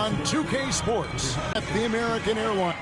on 2K Sports at the American Airlines.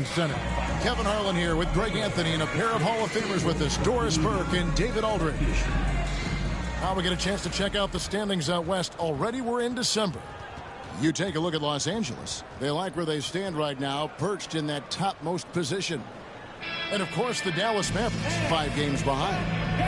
Center. Kevin Harlan here with Greg Anthony and a pair of Hall of Famers with us, Doris Burke and David Aldridge. Now we get a chance to check out the standings out west. Already we're in December. You take a look at Los Angeles. They like where they stand right now, perched in that topmost position. And, of course, the Dallas Mavericks, 5 games behind.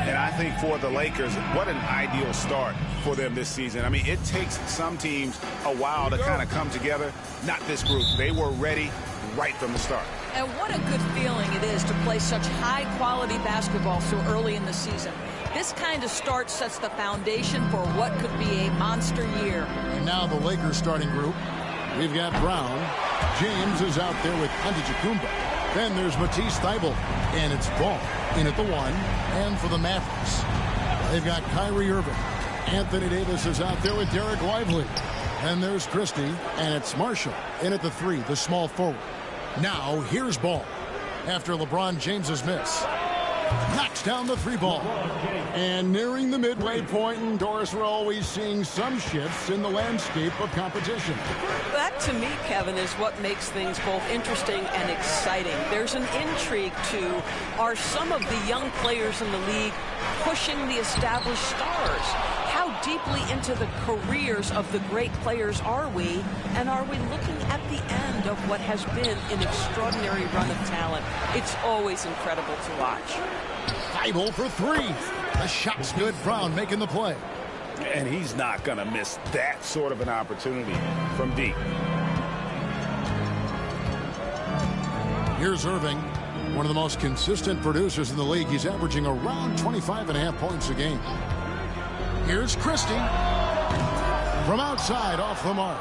And I think for the Lakers, what an ideal start for them this season. I mean, it takes some teams a while to kind of come together. Not this group. They were ready right from the start. And what a good feeling it is to play such high-quality basketball so early in the season. This kind of start sets the foundation for what could be a monster year. And now the Lakers starting group. We've got Brown. James is out there with Antetokounmpo. Then there's Matisse Thybulle. And it's Ball in at the 1. And for the Mavericks, they've got Kyrie Irving. Anthony Davis is out there with Derek Lively. And there's Christie. And it's Marshall in at the 3, the small forward. Now here's Ball after LeBron James's miss. Knocks down the 3 ball. And nearing the midway point, and Doris, we're always seeing some shifts in the landscape of competition. That, to me, Kevin, is what makes things both interesting and exciting. There's an intrigue to, are some of the young players in the league pushing the established stars? How deeply into the careers of the great players are we? And are we looking at the end of what has been an extraordinary run of talent? It's always incredible to watch. Thybulle for 3. The shot's good. Brown making the play. And he's not going to miss that sort of an opportunity from deep. Here's Irving, one of the most consistent producers in the league. He's averaging around 25.5 points a game. Here's Christie. From outside, off the mark.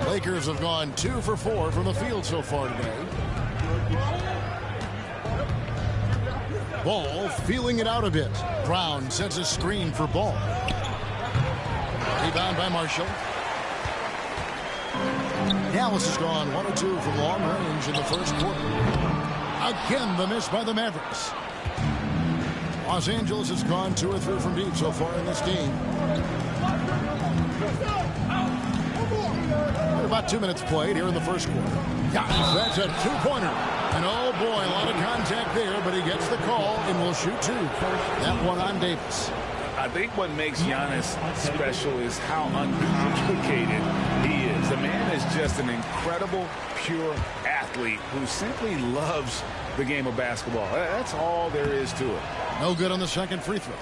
Lakers have gone 2 for 4 from the field so far today. Ball feeling it out a bit. Brown sets a screen for Ball. Rebound by Marshall. Dallas has gone 1 or 2 from long range in the first quarter. Again, the miss by the Mavericks. Los Angeles has gone 2 or 3 from deep so far in this game. About 2 minutes played here in the first quarter. That's a 2-pointer. And oh boy, a lot of contact there, but he gets the call and will shoot 2. That one on Davis. I think what makes Giannis special is how uncomplicated he is. The man is just an incredible, pure athlete who simply loves the game of basketball. That's all there is to it. No good on the second free throw.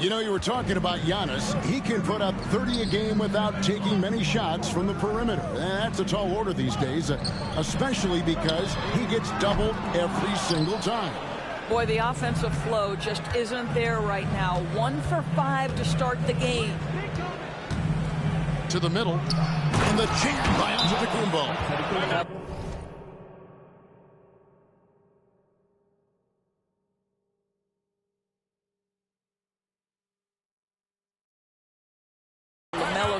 You know, you were talking about Giannis. He can put up 30 a game without taking many shots from the perimeter. That's a tall order these days, especially because he gets doubled every single time. Boy, the offensive flow just isn't there right now. 1 for 5 to start the game. To the middle, and the jam by Antetokounmpo.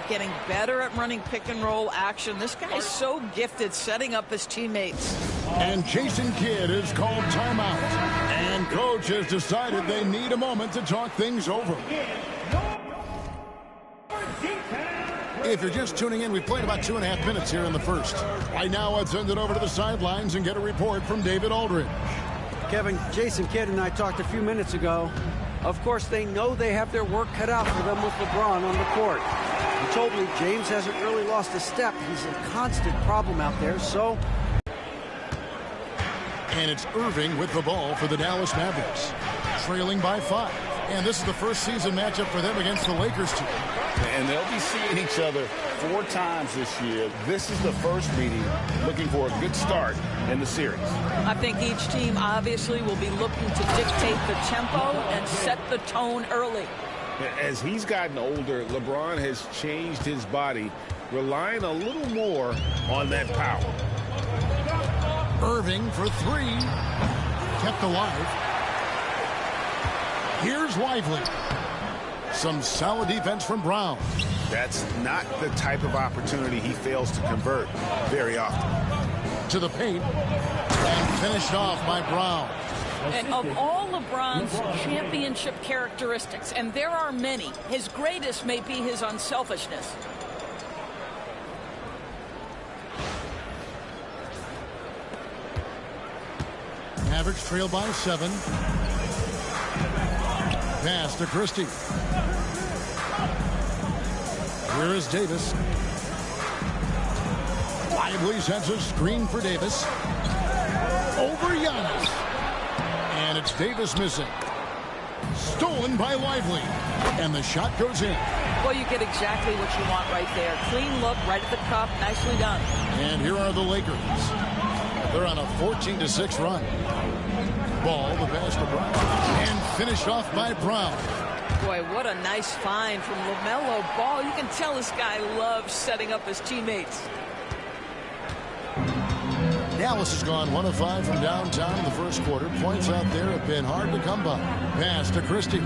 Getting better at running pick and roll action. This guy's so gifted setting up his teammates. And Jason Kidd is called timeout. And coach has decided they need a moment to talk things over. If you're just tuning in, we played about 2.5 minutes here in the first. Right now, let's send it over to the sidelines and get a report from David Aldridge. Kevin, Jason Kidd and I talked a few minutes ago. Of course, they know they have their work cut out for them with LeBron on the court. He told me James hasn't really lost a step. He's a constant problem out there, so... And it's Irving with the ball for the Dallas Mavericks, trailing by 5. And this is the first season matchup for them against the Lakers team. And they'll be seeing each other 4 times this year. This is the first meeting, looking for a good start in the series. I think each team obviously will be looking to dictate the tempo and set the tone early. As he's gotten older, LeBron has changed his body, relying a little more on that power. Irving for 3. Kept alive. Here's Lively. Some solid defense from Brown. That's not the type of opportunity he fails to convert very often. To the paint. And finished off by Brown. And of all LeBron's championship characteristics, and there are many, his greatest may be his unselfishness. Mavericks trail by 7. Pass to Christie. Here is Davis. Lively sends a screen for Davis. Over Giannis. And it's Davis missing. Stolen by Lively. And the shot goes in. Well, you get exactly what you want right there. Clean look, right at the cup. Nicely done. And here are the Lakers. They're on a 14-6 run. Ball, the pass to Brown. And finished off by Brown. Boy, what a nice find from LaMelo Ball. You can tell this guy loves setting up his teammates. Dallas has gone 1 of 5 from downtown in the first quarter. Points out there have been hard to come by. Pass to Christie.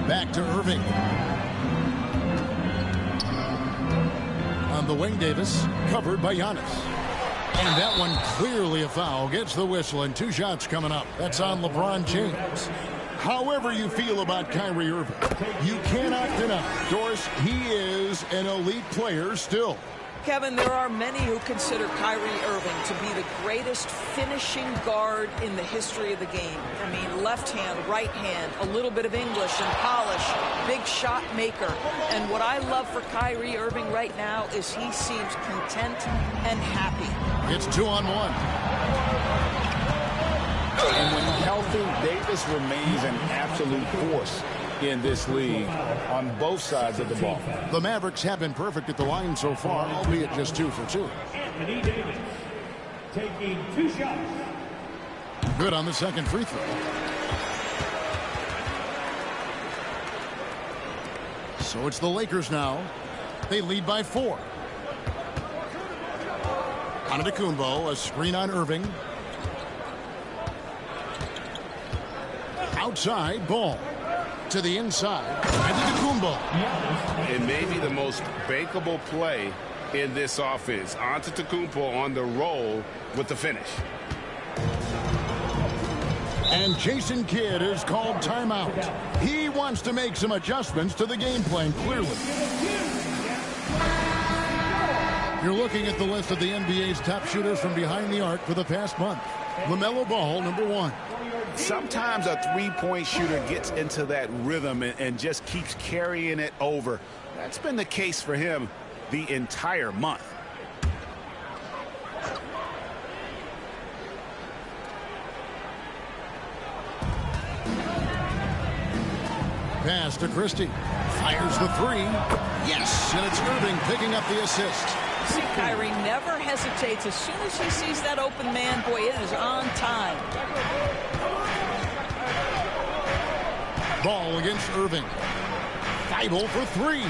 Back to Irving. On the wing, Davis, covered by Giannis. And that one clearly a foul. Gets the whistle, and 2 shots coming up. That's on LeBron James. However you feel about Kyrie Irving, you cannot deny, Doris, he is an elite player still. Kevin, there are many who consider Kyrie Irving to be the greatest finishing guard in the history of the game. I mean, left hand, right hand, a little bit of English and polish, big shot maker. And what I love for Kyrie Irving right now is he seems content and happy. It's 2-on-1. And when healthy, Davis remains an absolute force in this league on both sides of the ball. The Mavericks have been perfect at the line so far, albeit just 2 for 2. Anthony Davis taking 2 shots. Good on the second free throw. So it's the Lakers now. They lead by 4. Antetokounmpo, a screen on Irving. Outside, Ball. To the inside. Antetokounmpo. It may be the most bankable play in this offense. Antetokounmpo on the roll with the finish. And Jason Kidd is called timeout. He wants to make some adjustments to the game plan, clearly. You're looking at the list of the NBA's top shooters from behind the arc for the past month. LaMelo Ball, number 1. Sometimes a three-point shooter gets into that rhythm and just keeps carrying it over. That's been the case for him the entire month. Pass to Christie. Fires the three. Yes, and it's Irving picking up the assist. See, Kyrie never hesitates. As soon as he sees that open man, boy, it is on time. Ball against Irving. Thibault for three.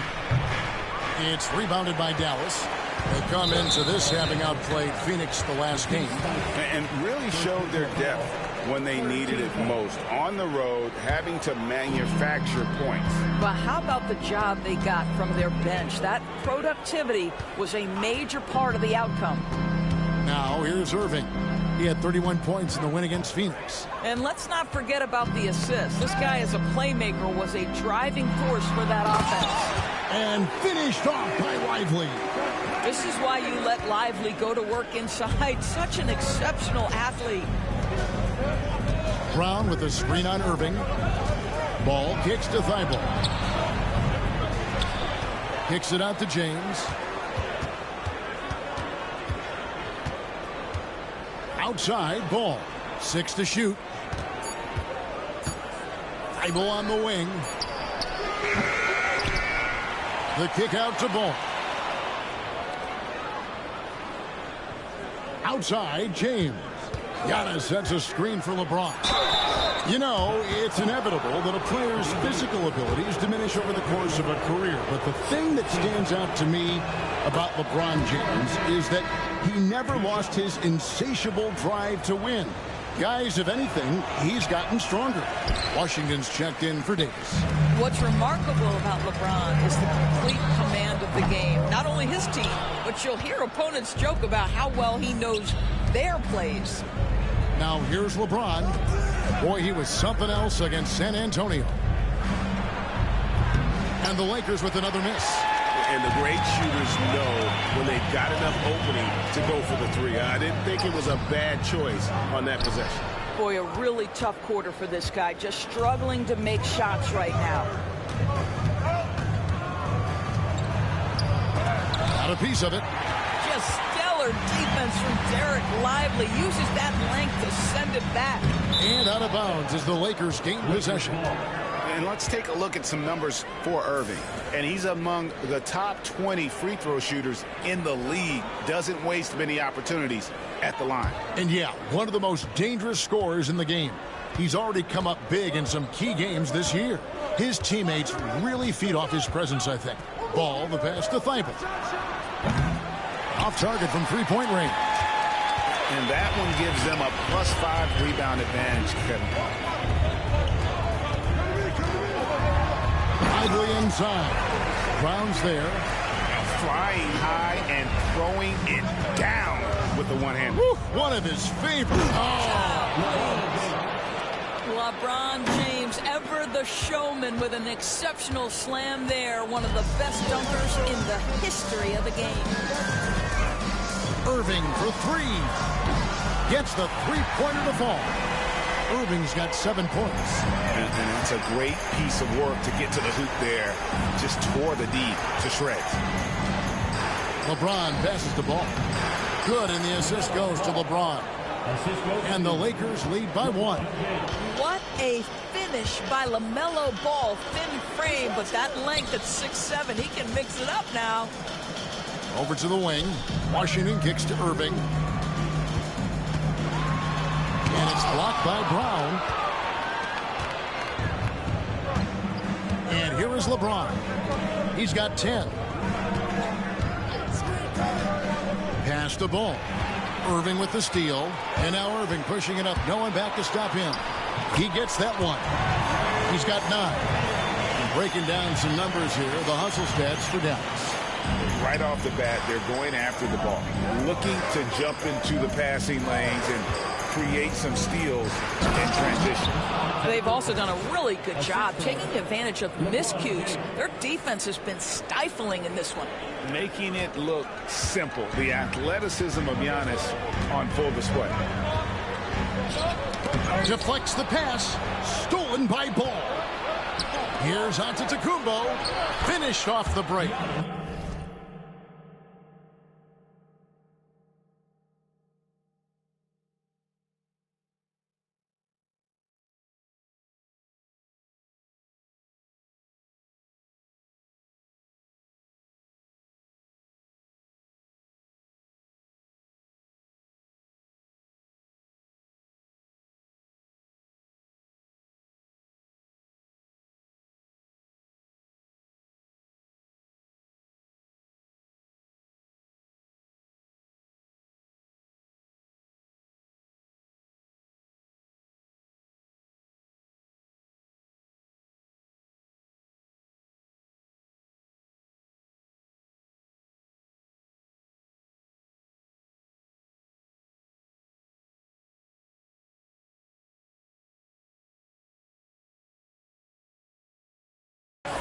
It's rebounded by Dallas. They come into this having outplayed Phoenix the last game. And really showed their depth when they needed it most. On the road, having to manufacture points. But how about the job they got from their bench? That productivity was a major part of the outcome. Now here's Irving. He had 31 points in the win against Phoenix. And let's not forget about the assist. This guy as a playmaker was a driving force for that offense. And finished off by Lively. This is why you let Lively go to work inside. Such an exceptional athlete. Brown with a screen on Irving. Ball kicks to Thibault. Kicks it out to James. Outside, Ball. 6 to shoot. Thibault on the wing. The kick out to Ball. Outside, James. Giannis sets a screen for LeBron. You know, it's inevitable that a player's physical abilities diminish over the course of a career. But the thing that stands out to me about LeBron James is that he never lost his insatiable drive to win. Guys, if anything, he's gotten stronger. Washington's checked in for Davis. What's remarkable about LeBron is the complete command of the game. Not only his team, but you'll hear opponents joke about how well he knows their plays. Now here's LeBron. Boy, he was something else against San Antonio. And the Lakers with another miss. And the great shooters know when they've got enough opening to go for the three. I didn't think it was a bad choice on that possession. Boy, a really tough quarter for this guy. Just struggling to make shots right now. Got a piece of it. Just stellar defense from Derek Lively. Uses that length to send it back. And out of bounds as the Lakers gain possession. And let's take a look at some numbers for Irving. And he's among the top 20 free throw shooters in the league. Doesn't waste many opportunities at the line. And yeah, one of the most dangerous scorers in the game. He's already come up big in some key games this year. His teammates really feed off his presence, I think. Ball, the pass to Thibault. Off target from three-point range. And that one gives them a +5 rebound advantage, Kevin. Lively inside. Brown's there. Flying high and throwing it down with the one hand. One of his favorites. LeBron James, ever the showman, with an exceptional slam there. One of the best dunkers in the history of the game. Irving for three. Gets the three-pointer to fall. Irving's got 7 points. And that's a great piece of work to get to the hoop there. Just tore the D to shreds. LeBron passes the ball. Good, and the assist goes to LeBron. And the Lakers lead by 1. What a finish by LaMelo Ball. Thin frame, but that length at 6'7", he can mix it up now. Over to the wing. Washington kicks to Irving. And it's blocked by Brown. And here is LeBron. He's got 10. Pass the ball. Irving with the steal. And now Irving pushing it up. No one back to stop him. He gets that one. He's got 9. And breaking down some numbers here. The hustle stats for Dallas. Right off the bat, they're going after the ball. Looking to jump into the passing lanes and create some steals in transition. They've also done a really good job taking advantage of miscues. Their defense has been stifling in this one. Making it look simple. The athleticism of Giannis on full display. Deflects the pass. Stolen by Ball. Here's Antetokounmpo. Finished off the break.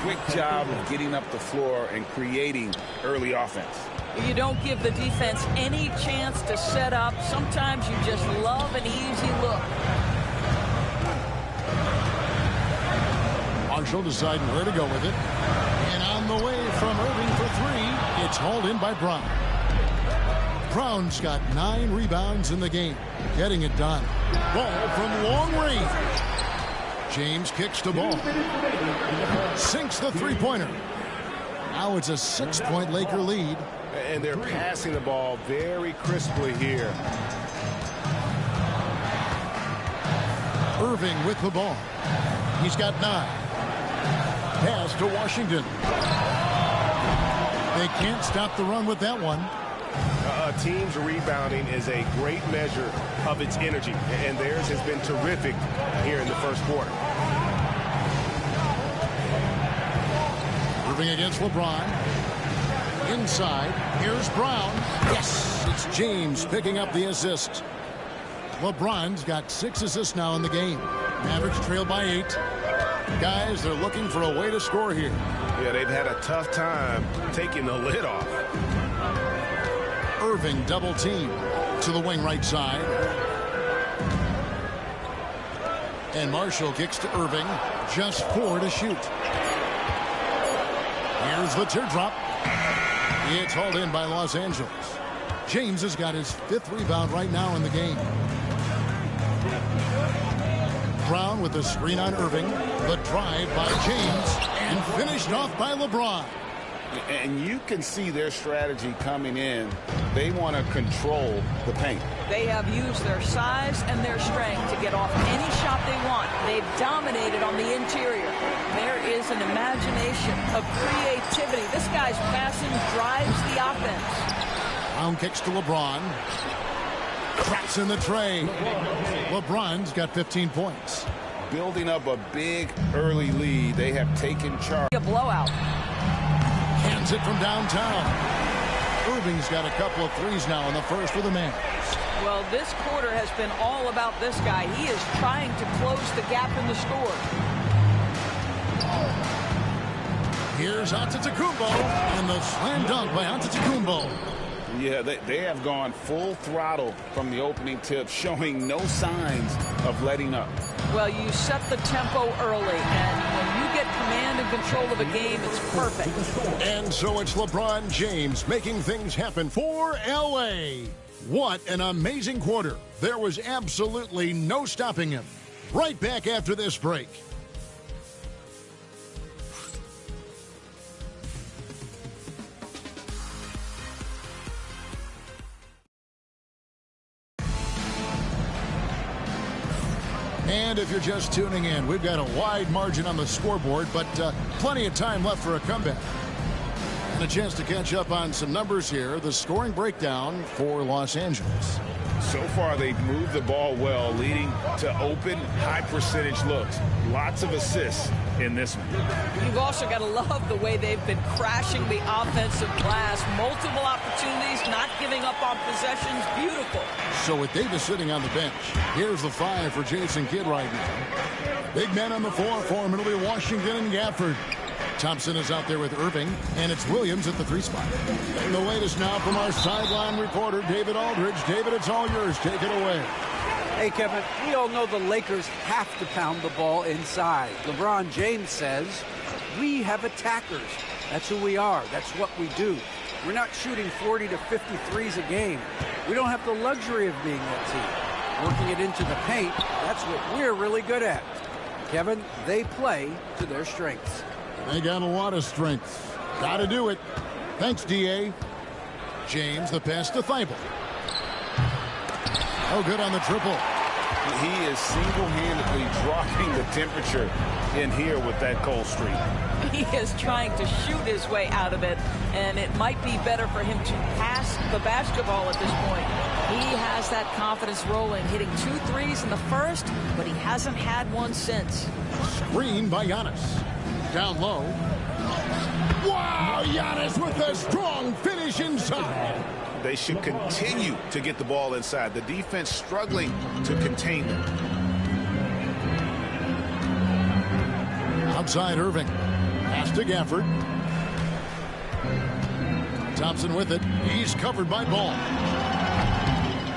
quick job of getting up the floor and creating early offense. You don't give the defense any chance to set up. Sometimes you just love an easy look. Marshall deciding where to go with it. And on the way from Irving for three, it's hauled in by Brown. Brown's got 9 rebounds in the game, getting it done. Ball from long range. James kicks the ball. Sinks the three-pointer. Now it's a 6-point Laker lead. And they're passing the ball very crisply here. Irving with the ball. He's got 9. Pass to Washington. They can't stop the run with that one. A team's rebounding is a great measure of its energy, and theirs has been terrific here in the first quarter. Irving against LeBron. Inside, here's Brown. Yes, it's James picking up the assist. LeBron's got 6 assists now in the game. Mavericks trail by 8. Guys, they're looking for a way to score here. Yeah, they've had a tough time taking the lid off. Irving double team to the wing right side. And Marshall kicks to Irving. Just 4 to shoot. Here's the teardrop. It's hauled in by Los Angeles. James has got his 5th rebound right now in the game. Brown with the screen on Irving. The drive by James. And finished off by LeBron. And you can see their strategy coming in. They want to control the paint. They have used their size and their strength to get off any shot they want. They've dominated on the interior. There is an imagination, a creativity. This guy's passing drives the offense. Brown kicks to LeBron. Traps in the tray. LeBron's got 15 points. Building up a big early lead. They have taken charge. A blowout. Hands it from downtown. Irving's got a couple of threes now in the first for the Mavericks. Well, this quarter has been all about this guy. He is trying to close the gap in the score. Here's Antetokounmpo, and the slam dunk by Antetokounmpo. Yeah, they have gone full throttle from the opening tip, showing no signs of letting up. Well, you set the tempo early, and when you get command and control of a game, it's perfect. And so it's LeBron James making things happen for L.A. What an amazing quarter. There was absolutely no stopping him. Right back after this break. And if you're just tuning in, we've got a wide margin on the scoreboard, but plenty of time left for a comeback. And a chance to catch up on some numbers here. The scoring breakdown for Los Angeles. So far, they've moved the ball well, leading to open, high-percentage looks. Lots of assists in this one. You've also got to love the way they've been crashing the offensive glass. Multiple opportunities, not giving up on possessions. Beautiful. So with Davis sitting on the bench, here's the 5 for Jason Kidd right now. Big men on the 4 for him. It'll be Washington and Gafford. Thompson is out there with Irving, and it's Williams at the 3 spot. And the latest now from our sideline reporter, David Aldridge. David, it's all yours. Take it away. Hey, Kevin, we all know the Lakers have to pound the ball inside. LeBron James says, we have attackers. That's who we are. That's what we do. We're not shooting 40 to 50 threes a game. We don't have the luxury of being that team. Working it into the paint, that's what we're really good at. Kevin, they play to their strengths. They got a lot of strength. Got to do it. Thanks, D.A. James, the pass to Thibault. Oh, good on the triple. He is single-handedly dropping the temperature in here with that cold streak. He is trying to shoot his way out of it, and it might be better for him to pass the basketball at this point. He has that confidence rolling, hitting 2 threes in the first, but he hasn't had one since. Screen by Giannis. Down low. Wow, Giannis with a strong finish inside. They should continue to get the ball inside. The defense struggling to contain them. Outside Irving. Pass to Gafford. Thompson with it. He's covered by Ball.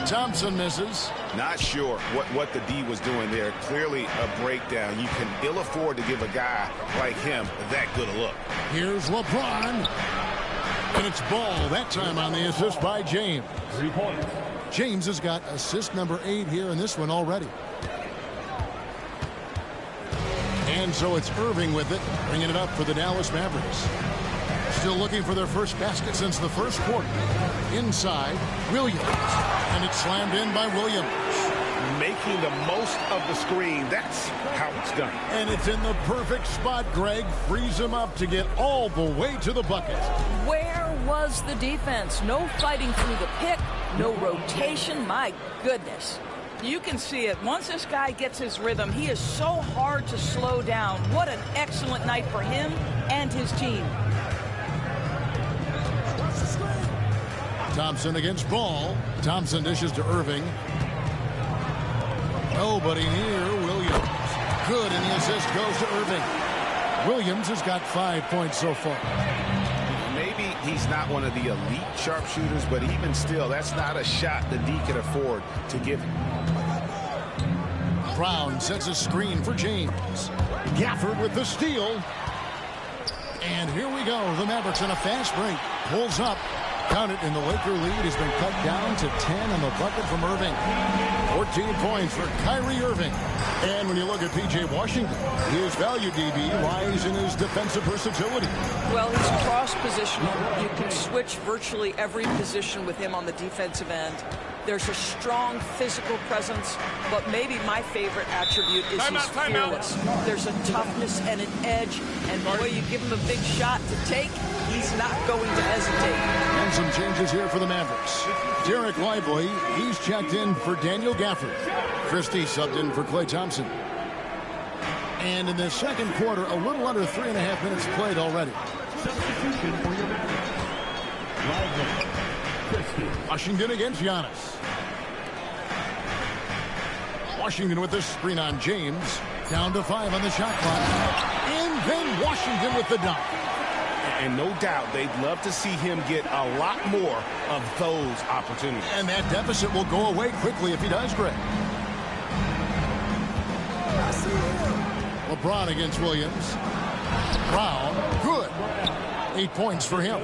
Thompson misses. Not sure what the D was doing there. Clearly a breakdown. You can ill afford to give a guy like him that good a look. Here's LeBron. And it's Ball that time on the assist by James. 3 points. James has got assist number 8 here in this one already. And so it's Irving with it, bringing it up for the Dallas Mavericks. Still looking for their first basket since the first quarter. Inside, Williams. And it's slammed in by Williams. Making the most of the screen. That's how it's done. And it's in the perfect spot, Greg. Frees him up to get all the way to the bucket. Where was the defense? No fighting through the pick, no rotation. My goodness. You can see it. Once this guy gets his rhythm, he is so hard to slow down. What an excellent night for him and his team. Thompson against Ball. Thompson dishes to Irving. Nobody near Williams. Good, and the assist goes to Irving. Williams has got 5 points so far. Maybe he's not one of the elite sharpshooters, but even still, that's not a shot the D can afford to give him. Brown sets a screen for James. Gafford with the steal. And here we go. The Mavericks in a fast break. Pulls up. Count it, and the Laker lead has been cut down to 10 on the bucket from Irving. 14 points for Kyrie Irving. And when you look at P.J. Washington, his value, DB, lies in his defensive versatility. Well, he's cross-positional. You can switch virtually every position with him on the defensive end. There's a strong physical presence, but maybe my favorite attribute is he's fearless. There's a toughness and an edge, and boy, you give him a big shot to take, he's not going to hesitate. And some changes here for the Mavericks. Derek Lively, he's checked in for Daniel Gafford. Christie subbed in for Klay Thompson. And in the second quarter, a little under 3.5 minutes played already. Substitution for your Lively. Christie. Washington against Giannis. Washington with the screen on James. Down to 5 on the shot clock. And then Washington with the dunk. And no doubt they'd love to see him get a lot more of those opportunities. And that deficit will go away quickly if he does, Greg. LeBron against Williams. Brown, good. 8 points for him.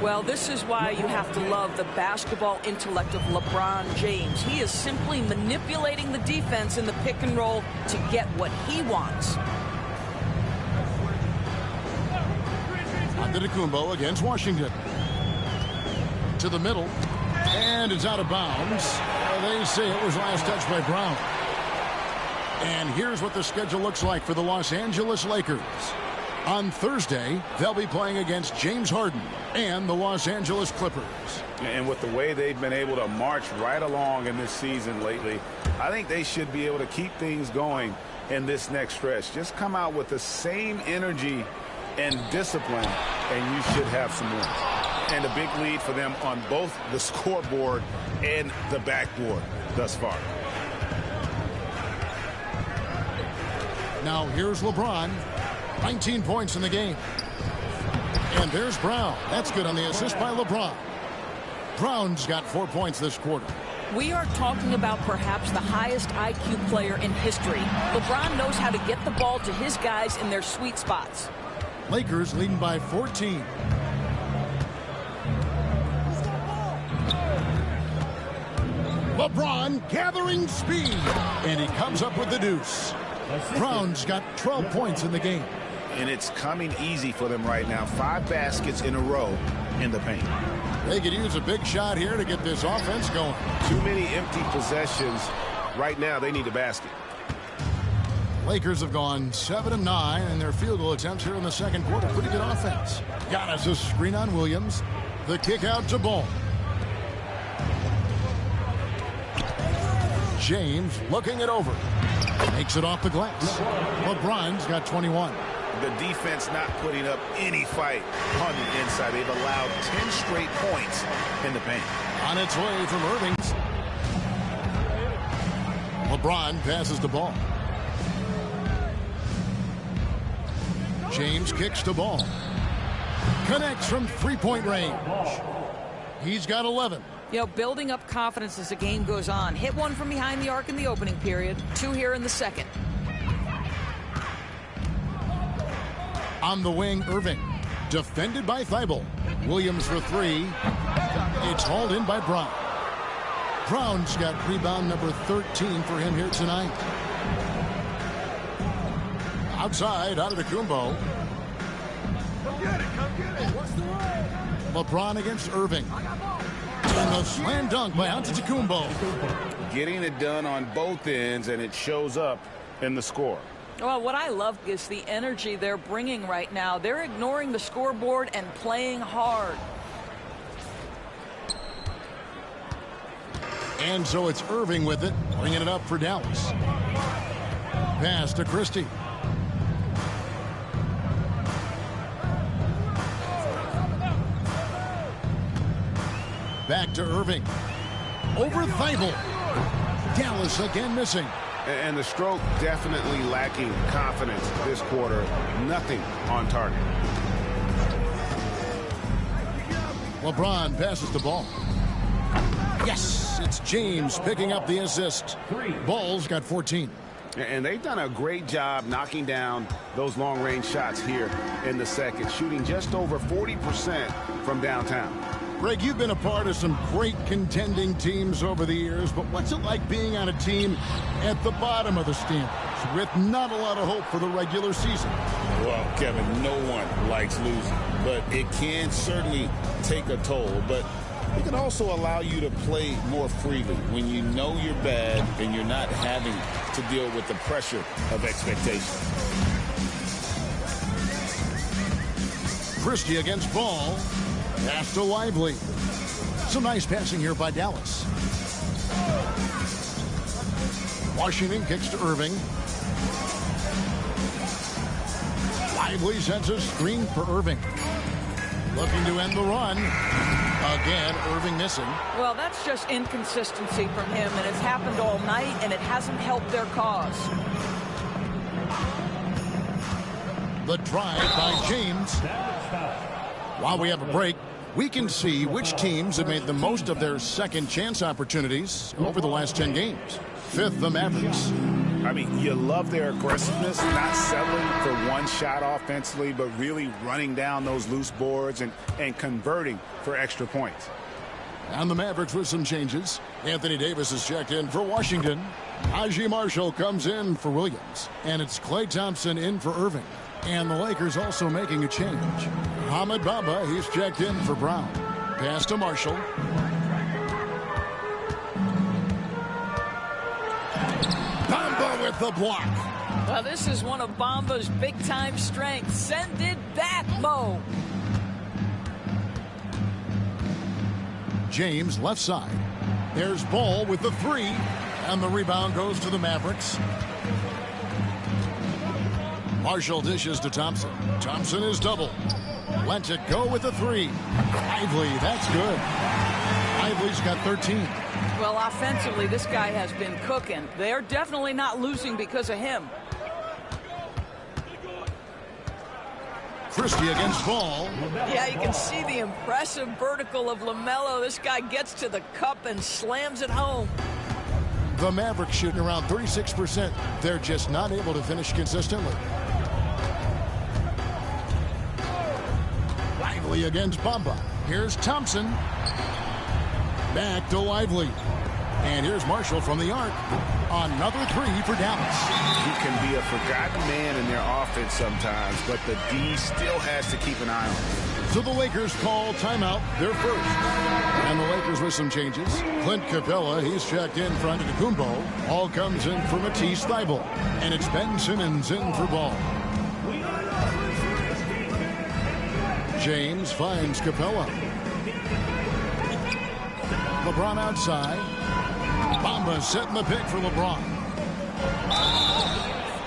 Well, this is why you have to love the basketball intellect of LeBron James. He is simply manipulating the defense in the pick and roll to get what he wants. Antetokounmpo against Washington. To the middle. And it's out of bounds. They say it was last touched by Brown. And here's what the schedule looks like for the Los Angeles Lakers. On Thursday, they'll be playing against James Harden and the Los Angeles Clippers. And with the way they've been able to march right along in this season lately, I think they should be able to keep things going in this next stretch. Just come out with the same energy and discipline, and you should have some wins. And a big lead for them on both the scoreboard and the backboard thus far. Now here's LeBron. 19 points in the game. And there's Brown. That's good on the assist by LeBron. Brown's got 4 points this quarter. We are talking about perhaps the highest IQ player in history. LeBron knows how to get the ball to his guys in their sweet spots. Lakers leading by 14. LeBron gathering speed. And he comes up with the deuce. Brown's got 12 points in the game. And it's coming easy for them right now. 5 baskets in a row in the paint. They could use a big shot here to get this offense going. Too many empty possessions. Right now, they need a basket. Lakers have gone 7 of 9 in their field goal attempts here in the second quarter. Pretty good offense. Giannis a screen on Williams. The kick out to Ball. James looking it over. Makes it off the glass. LeBron's got 21. The defense not putting up any fight on the inside. They've allowed 10 straight points in the paint. On its way from Irving's. LeBron passes the ball. James kicks the ball. Connects from three-point range. He's got 11. You know, building up confidence as the game goes on. Hit one from behind the arc in the opening period. 2 here in the second. On the wing, Irving. Defended by Thibault. Williams for 3. It's hauled in by Brown. Brown's got rebound number 13 for him here tonight. Outside, out of the Kumbo. Come get it. What's the roll? LeBron against Irving. And the slam dunk by Antetokounmpo. Getting it done on both ends, and it shows up in the score. Well, what I love is the energy they're bringing right now. They're ignoring the scoreboard and playing hard. And so it's Irving with it, bringing it up for Dallas. Pass to Christie. Back to Irving. Over Thibault. Dallas again missing. And the stroke definitely lacking confidence this quarter. Nothing on target. LeBron passes the ball. Yes, it's James picking up the assist. Ball's got 14. And they've done a great job knocking down those long-range shots here in the second, shooting just over 40% from downtown. Greg, you've been a part of some great contending teams over the years, but what's it like being on a team at the bottom of the standings with not a lot of hope for the regular season? Well, Kevin, no one likes losing, but it can certainly take a toll. But it can also allow you to play more freely when you know you're bad and you're not having to deal with the pressure of expectation. Christie against Ball. Pass to Lively. Some nice passing here by Dallas. Washington kicks to Irving. Lively sends a screen for Irving. Looking to end the run. Again, Irving missing. Well, that's just inconsistency from him, and it's happened all night, and it hasn't helped their cause. The drive by James. While we have a break, we can see which teams have made the most of their second chance opportunities over the last 10 games. Fifth, the Mavericks. I mean, you love their aggressiveness, not settling for one shot offensively, but really running down those loose boards and converting for extra points. And the Mavericks with some changes. Anthony Davis is checked in for Washington. Najee Marshall comes in for Williams. And it's Klay Thompson in for Irving. And the Lakers also making a change. Ahmed Bamba, he's checked in for Brown. Pass to Marshall. Bamba with the block. Well, this is one of Bamba's big-time strengths. Send it back, Mo. James left side. There's Ball with the 3. And the rebound goes to the Mavericks. Marshall dishes to Thompson. Thompson is double. Lets it go with the 3. Lively, that's good. Lively's got 13. Well, offensively, this guy has been cooking. They're definitely not losing because of him. Christie against Ball. Yeah, you can see the impressive vertical of LaMelo. This guy gets to the cup and slams it home. The Mavericks shooting around 36%. They're just not able to finish consistently. Lively against Bamba. Here's Thompson. Back to Lively. And here's Marshall from the arc. Another 3 for Dallas. He can be a forgotten man in their offense sometimes, but the D still has to keep an eye on him. So the Lakers call timeout, their first. And the Lakers with some changes. Clint Capella, he's checked in for Antetokounmpo. All comes in for Matisse Thybulle. And it's Ben Simmons in for Ball. James finds Capella. LeBron outside. Bamba setting the pick for LeBron.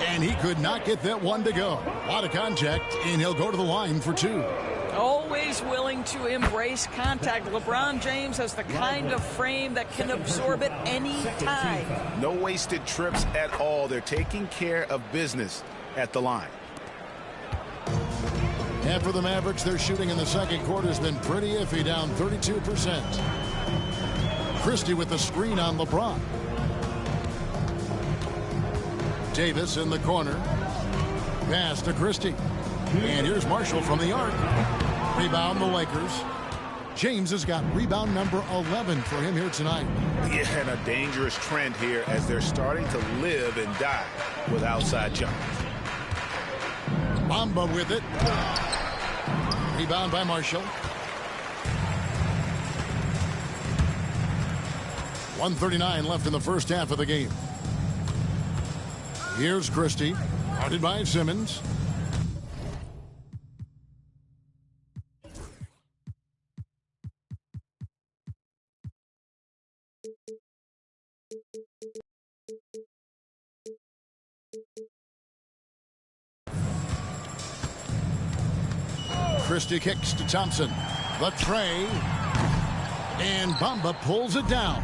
And he could not get that one to go. A lot of contact, and he'll go to the line for 2. Always willing to embrace contact. LeBron James has the kind of frame that can absorb it any time. No wasted trips at all. They're taking care of business at the line. And for the Mavericks, their shooting in the second quarter has been pretty iffy, down 32%. Christie with the screen on LeBron. Davis in the corner. Pass to Christie. And here's Marshall from the arc. Rebound the Lakers. James has got rebound number 11 for him here tonight. Yeah, and a dangerous trend here as they're starting to live and die with outside jumpers. Bamba with it. Rebound by Marshall. 1:39 left in the first half of the game. Here's Christie, guarded by Simmons. Christie kicks to Thompson. The tray. And Bamba pulls it down.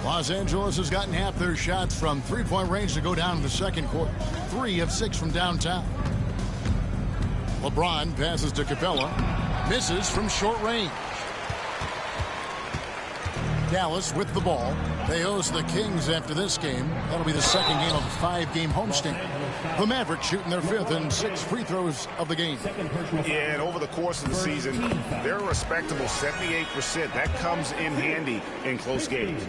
Los Angeles has gotten half their shots from three-point range to go down in the second quarter. 3 of 6 from downtown. LeBron passes to Capella. Misses from short range. Dallas with the ball. They host the Kings after this game. That'll be the second game of a 5-game homestand. The Mavericks shooting their 5th and 6th free throws of the game. Yeah, and over the course of the season, they're a respectable 78%. That comes in handy in close games.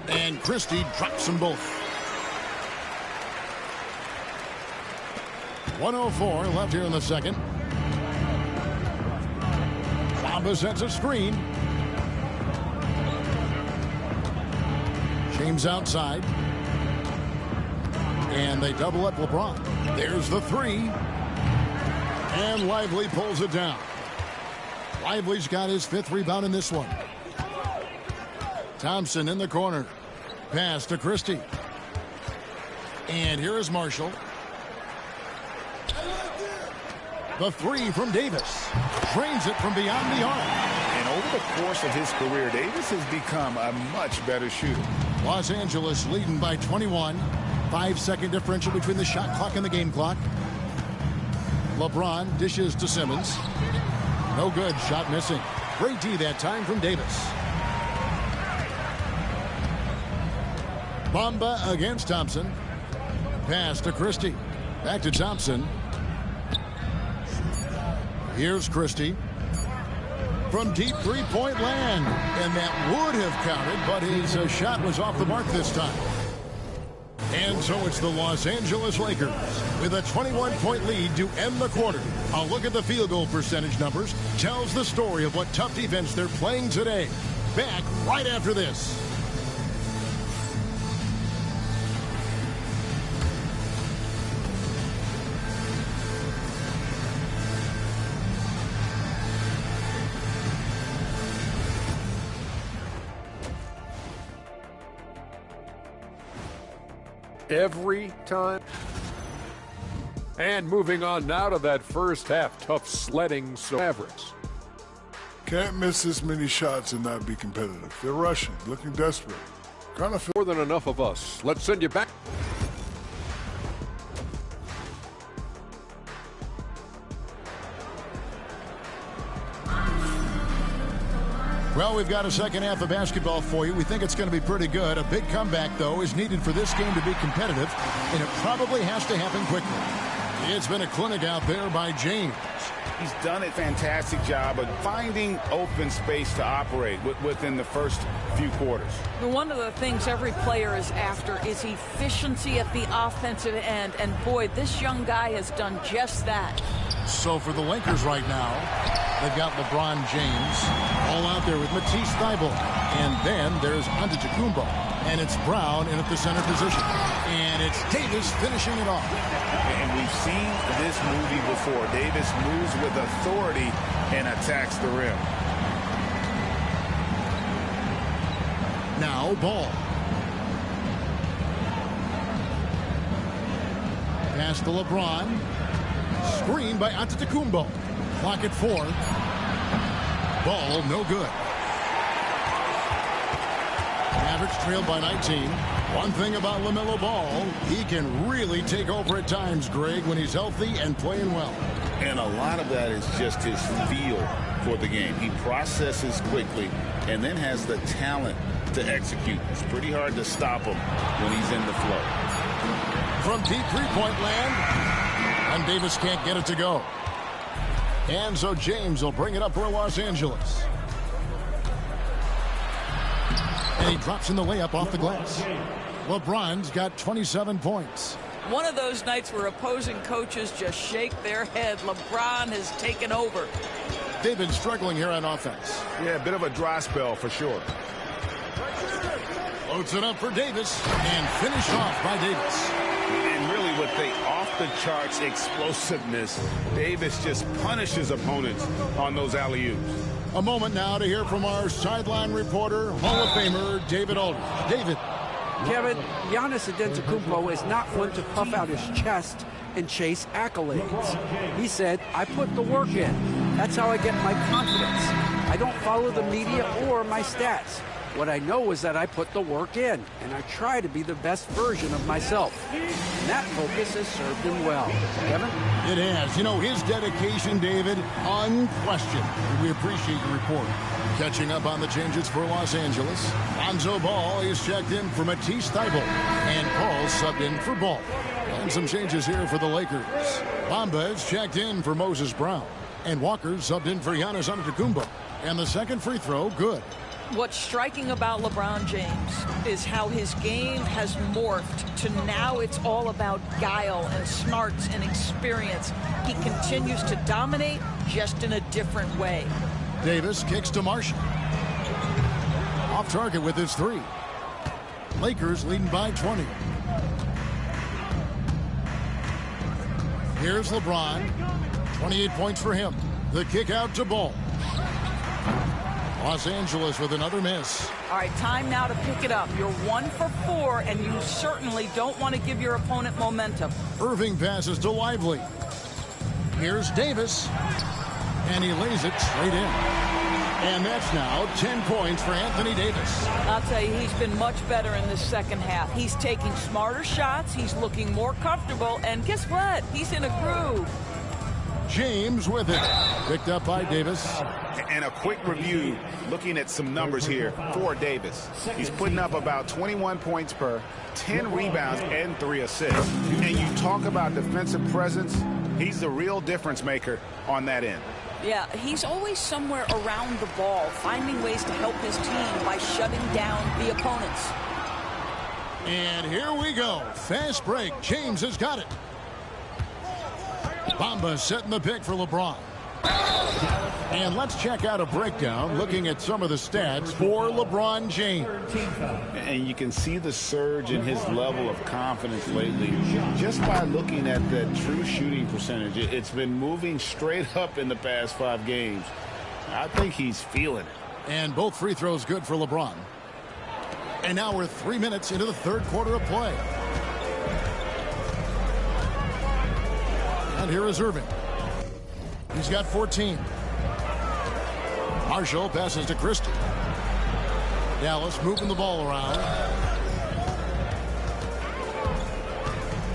And Christie drops them both. 1:04 left here in the second. Bamba sets a screen. James outside. And they double up LeBron. There's the 3. And Lively pulls it down. Lively's got his 5th rebound in this one. Thompson in the corner. Pass to Christie. And here is Marshall. The 3 from Davis. Drains it from beyond the arc. And over the course of his career, Davis has become a much better shooter. Los Angeles leading by 21. 5-second differential between the shot clock and the game clock. LeBron dishes to Simmons. No good. Shot missing. Great D that time from Davis. Bamba against Thompson. Pass to Christie. Back to Thompson. Here's Christie. From deep three-point land. And that would have counted, but his shot was off the mark this time. And so it's the Los Angeles Lakers with a 21-point lead to end the quarter. A look at the field goal percentage numbers tells the story of what tough defense they're playing today. Back right after this. Every time. And moving on now to that first half, tough sledding Mavericks. Can't miss this many shots and not be competitive. They're rushing, looking desperate. Kind of More than enough of us. Let's send you back. Well, we've got a second half of basketball for you. We think it's going to be pretty good. A big comeback, though, is needed for this game to be competitive, and it probably has to happen quickly. It's been a clinic out there by James. He's done a fantastic job of finding open space to operate within the first few quarters. One of the things every player is after is efficiency at the offensive end, and boy, this young guy has done just that. So for the Lakers right now, they've got LeBron James all out there with Matisse Thybulle. And then there's Antetokounmpo. And it's Brown in at the center position. And it's Davis finishing it off. And we've seen this movie before. Davis moves with authority and attacks the rim. Now Ball. Pass to LeBron. Screen by Antetokounmpo. Clock at 4. Ball no good. Mavericks trailed by 19. One thing about LaMelo Ball, he can really take over at times, Greg, when he's healthy and playing well. And a lot of that is just his feel for the game. He processes quickly and then has the talent to execute. It's pretty hard to stop him when he's in the flow. From deep three-point land, and Davis can't get it to go. And so James will bring it up for Los Angeles. And he drops in the layup off the glass. LeBron's got 27 points. One of those nights where opposing coaches just shake their head. LeBron has taken over. They've been struggling here on offense. Yeah, a bit of a dry spell for sure. Loads it up for Davis and finished off by Davis. And really with the off-the-charts explosiveness, Davis just punishes opponents on those alley-oops. A moment now to hear from our sideline reporter, Hall of Famer David Aldridge. David. Kevin, Giannis Antetokounmpo is not one to puff out his chest and chase accolades. He said, I put the work in. That's how I get my confidence. I don't follow the media or my stats. What I know is that I put the work in, and I try to be the best version of myself. And that focus has served him well. Kevin? It has. You know, his dedication, David, unquestioned. We appreciate your report. Catching up on the changes for Los Angeles. Lonzo Ball is checked in for Matisse Thybulle, and Paul subbed in for Ball. And some changes here for the Lakers. Bamba is checked in for Moses Brown, and Walker subbed in for Giannis Antetokounmpo. And the second free throw, good. What's striking about LeBron James is how his game has morphed to now it's all about guile and smarts and experience. He continues to dominate, just in a different way. Davis kicks to Marshall. Off target with his three. Lakers leading by 20. Here's LeBron. 28 points for him. The kick out to Ball. Los Angeles with another miss. All right, time now to pick it up. You're 1 for 4, and you certainly don't want to give your opponent momentum. Irving passes to Lively. Here's Davis. And he lays it straight in. And that's now 10 points for Anthony Davis. I'll tell you, he's been much better in this second half. He's taking smarter shots. He's looking more comfortable. And guess what? He's in a groove. James with it. Picked up by Davis. And a quick review, looking at some numbers here for Davis. He's putting up about 21 points per, 10 rebounds, and 3 assists. And you talk about defensive presence, he's the real difference maker on that end. Yeah, he's always somewhere around the ball, finding ways to help his team by shutting down the opponents. And here we go. Fast break. James has got it. Bamba setting the pick for LeBron. And let's check out a breakdown looking at some of the stats for LeBron James. And you can see the surge in his level of confidence lately just by looking at that true shooting percentage. It's been moving straight up in the past 5 games. I think he's feeling it. And both free throws good for LeBron. And now we're 3 minutes into the third quarter of play. And here is Irving. He's got 14. Marshall passes to Christie. Dallas moving the ball around.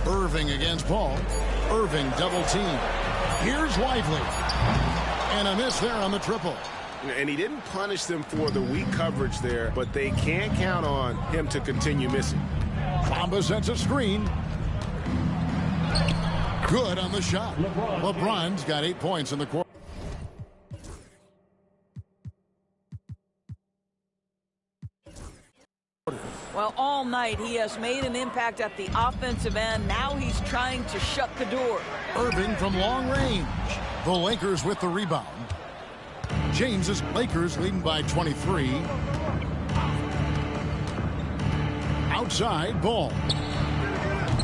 Irving against Paul. Irving double team. Here's Lively. And a miss there on the triple. And he didn't punish them for the weak coverage there, but they can't count on him to continue missing. Bamba sets a screen. Good on the shot. LeBron's got 8 points in the quarter. Well, all night he has made an impact at the offensive end. Now he's trying to shut the door. Irving from long range. The Lakers with the rebound. James's Lakers leading by 23. Outside Ball.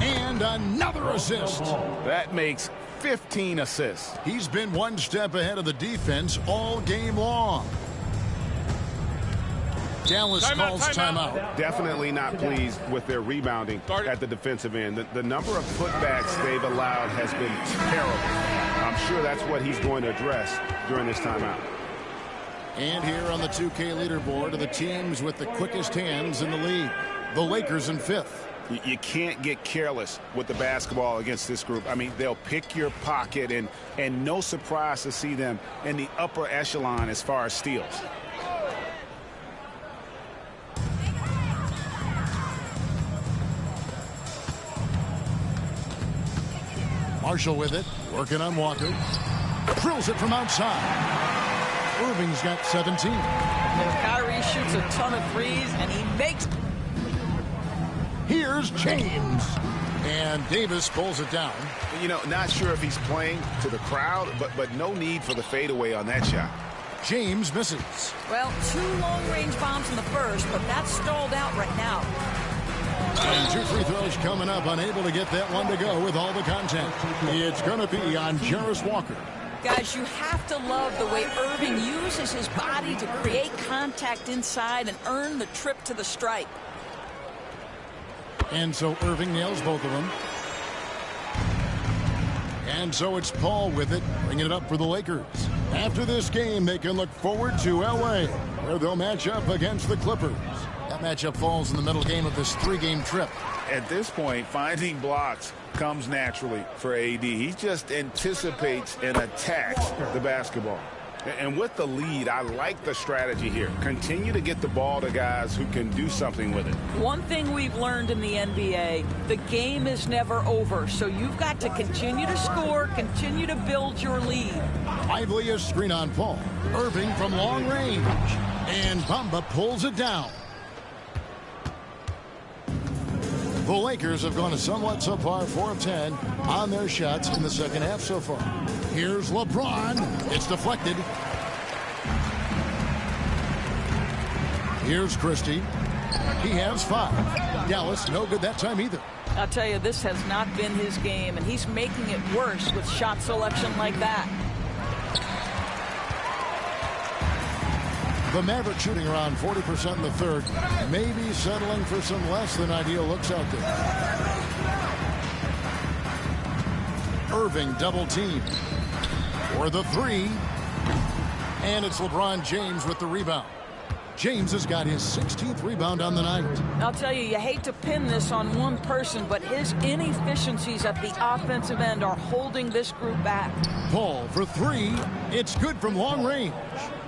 And another assist. That makes 15 assists. He's been one step ahead of the defense all game long. Dallas calls timeout. Definitely not pleased with their rebounding at the defensive end. The number of putbacks they've allowed has been terrible. I'm sure that's what he's going to address during this timeout. And here on the 2K leaderboard are the teams with the quickest hands in the league. The Lakers in 5th. You can't get careless with the basketball against this group. I mean, they'll pick your pocket, and no surprise to see them in the upper echelon as far as steals. Marshall with it, working on Walker. Drills it from outside. Irving's got 17. Kyrie shoots a ton of threes, and he makes. Here's James. And Davis pulls it down. You know, not sure if he's playing to the crowd, but no need for the fadeaway on that shot. James misses. Well, 2 long-range bombs in the first, but that's stalled out right now. And 2 free throws coming up, unable to get that one to go with all the contact. It's going to be on Jarris Walker. Guys, you have to love the way Irving uses his body to create contact inside and earn the trip to the stripe. And so Irving nails both of them. And so it's Paul with it, bringing it up for the Lakers. After this game, they can look forward to L.A., where they'll match up against the Clippers. That matchup falls in the middle game of this 3-game trip. At this point, finding blocks comes naturally for AD. He just anticipates and attacks the basketball. And with the lead, I like the strategy here. Continue to get the ball to guys who can do something with it. One thing we've learned in the NBA, the game is never over. So you've got to continue to score, continue to build your lead. Lively a screen on Paul. Irving from long range. And Bamba pulls it down. The Lakers have gone a somewhat subpar 4 of 10 on their shots in the second half so far. Here's LeBron. It's deflected. Here's Christie. He has 5. Dallas, no good that time either. I'll tell you, this has not been his game, and he's making it worse with shot selection like that. The Mavericks shooting around 40% in the third, maybe settling for some less than ideal looks out there. Irving double team for the 3. And it's LeBron James with the rebound. James has got his 16th rebound on the night. I'll tell you, you hate to pin this on one person, but his inefficiencies at the offensive end are holding this group back. Paul for 3. It's good from long range.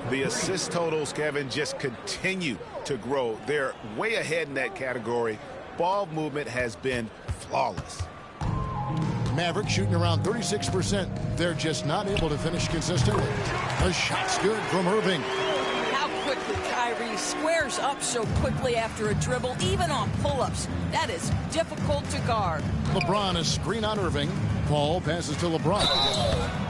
The assist totals, Kevin, just continue to grow. They're way ahead in that category. Ball movement has been flawless. Mavericks shooting around 36%. They're just not able to finish consistently. The shot's good from Irving. How quickly Kyrie squares up so quickly after a dribble, even on pull-ups. That is difficult to guard. LeBron a screen on Irving. Paul passes to LeBron.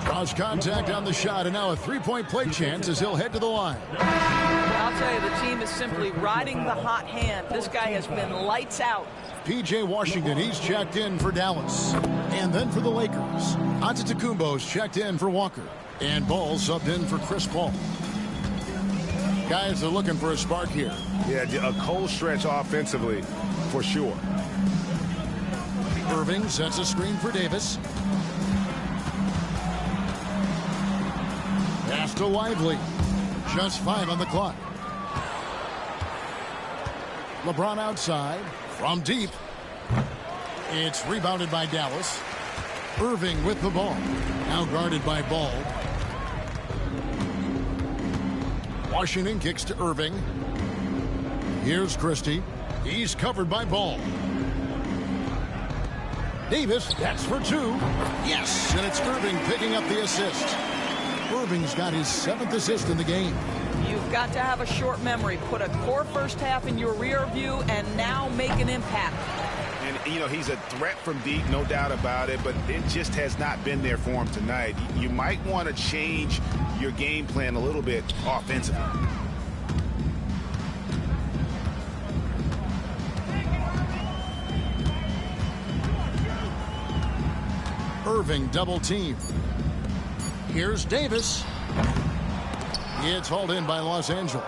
Draws contact on the shot, and now a 3-point play chance as he'll head to the line. I'll tell you, the team is simply riding the hot hand. This guy has been lights out. P.J. Washington, he's checked in for Dallas. And then for the Lakers, Antetokounmpo's checked in for Walker. And Ball subbed in for Chris Paul. Guys are looking for a spark here. Yeah, a cold stretch offensively, for sure. Irving sets a screen for Davis. Pass to Lively. Just 5 on the clock. LeBron outside. From deep. It's rebounded by Dallas. Irving with the ball. Now guarded by Ball. Washington kicks to Irving. Here's Christie. He's covered by Ball. Davis, that's for 2. Yes, and it's Irving picking up the assist. Irving's got his 7th assist in the game. You've got to have a short memory. Put a core first half in your rear view and now make an impact. And, you know, he's a threat from deep, no doubt about it, but it just has not been there for him tonight. You might want to change your game plan a little bit offensively. Irving double team. Here's Davis. It's hauled in by Los Angeles.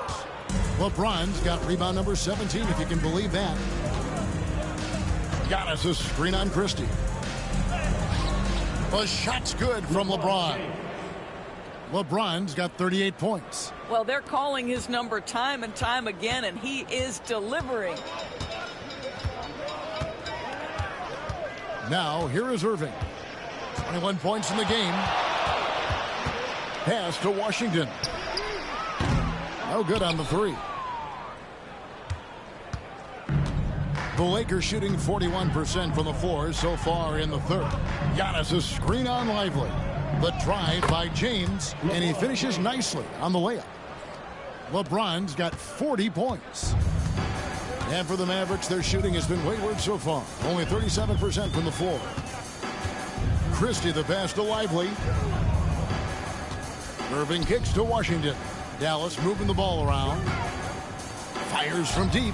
LeBron's got rebound number 17, if you can believe that. Giannis a screen on Christie. The shot's good from LeBron. LeBron's got 38 points. Well, they're calling his number time and time again, and he is delivering. Now, here is Irving. 21 points in the game. Pass to Washington. No good on the three. The Lakers shooting 41% from the floor so far in the third. Giannis' screen on Lively. The drive by James, and he finishes nicely on the layup. LeBron's got 40 points. And for the Mavericks, their shooting has been wayward so far. Only 37% from the floor. Christie the pass to Lively. Irving kicks to Washington. Dallas moving the ball around. Fires from deep.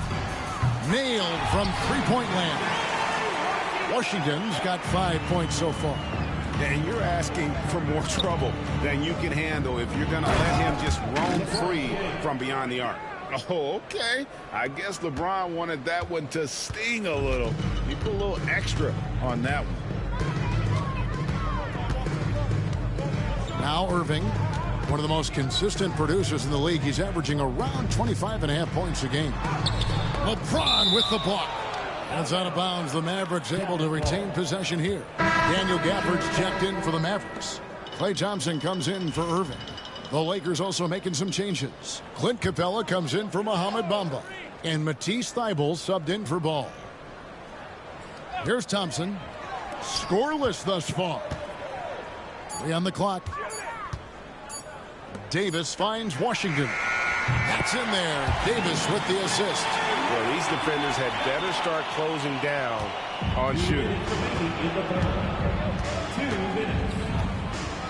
Nailed from three-point land. Washington's got 5 points so far. And you're asking for more trouble than you can handle if you're going to let him just roam free from beyond the arc. Oh, okay. I guess LeBron wanted that one to sting a little. He put a little extra on that one. Now Irving, one of the most consistent producers in the league. He's averaging around 25.5 points a game. LeBron with the block. That's out of bounds. The Mavericks able to retain possession here. Daniel Gafford's checked in for the Mavericks. Klay Thompson comes in for Irving. The Lakers also making some changes. Clint Capella comes in for Mohamed Bamba. And Matisse Thybulle subbed in for Ball. Here's Thompson. Scoreless thus far. 3 on the clock. Davis finds Washington. That's in there. Davis with the assist. Well, these defenders had better start closing down on shooting.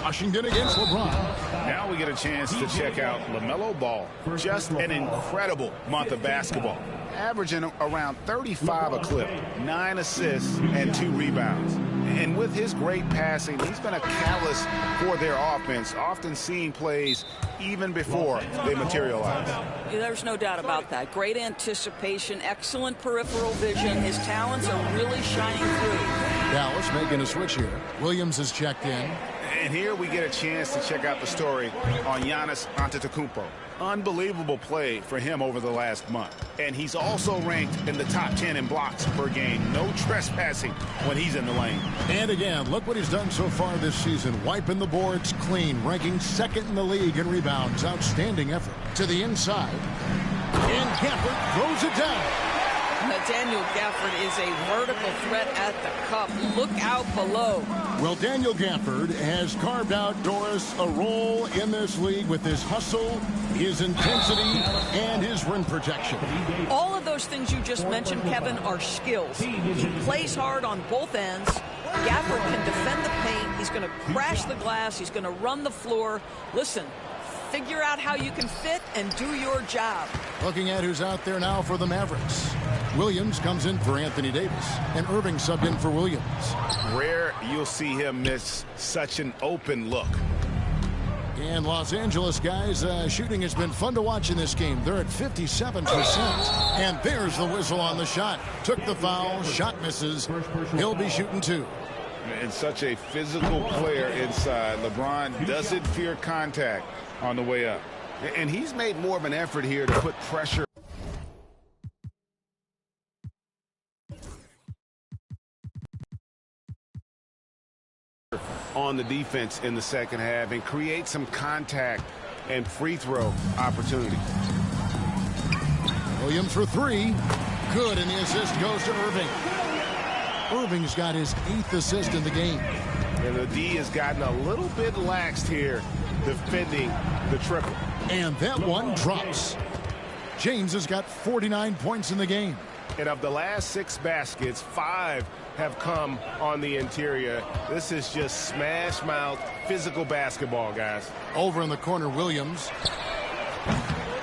Washington against LeBron. Now we get a chance to check out LaMelo Ball. Just an incredible month of basketball. Averaging around 35 a clip, 9 assists, and 2 rebounds. And with his great passing, he's been a catalyst for their offense, often seeing plays even before they materialize. There's no doubt about that. Great anticipation, excellent peripheral vision. His talents are really shining through. Dallas making a switch here. Williams has checked in. And here we get a chance to check out the story on Giannis Antetokounmpo. Unbelievable play for him over the last month. And he's also ranked in the top 10 in blocks per game. No trespassing when he's in the lane. And again, look what he's done so far this season. Wiping the boards clean, ranking second in the league in rebounds. Outstanding effort. To the inside. And Gafford throws it down. Daniel Gafford is a vertical threat at the cup. Look out below. Well, Daniel Gafford has carved out, Doris, a role in this league with his hustle, his intensity, and his rim protection. All of those things you just mentioned, Kevin, are skills. He plays hard on both ends. Gafford can defend the paint. He's going to crash the glass. He's going to run the floor. Listen, figure out how you can fit and do your job. Looking at who's out there now for the Mavericks. Williams comes in for Anthony Davis, and Irving subbed in for Williams. Rare you'll see him miss such an open look. And Los Angeles, guys, shooting has been fun to watch in this game. They're at 57%. And there's the whistle on the shot. Took the foul, shot misses. He'll be shooting 2. And such a physical player inside. LeBron doesn't fear contact on the way up. And he's made more of an effort here to put pressure on the defense in the second half and create some contact and free throw opportunities. Williams for 3. Good, and the assist goes to Irving. Irving's got his 8th assist in the game. And the D has gotten a little bit laxed here defending the triple. And that one drops. James has got 49 points in the game. And of the last 6 baskets, 5 have come on the interior. This is just smash mouth physical basketball, guys. Over in the corner, Williams.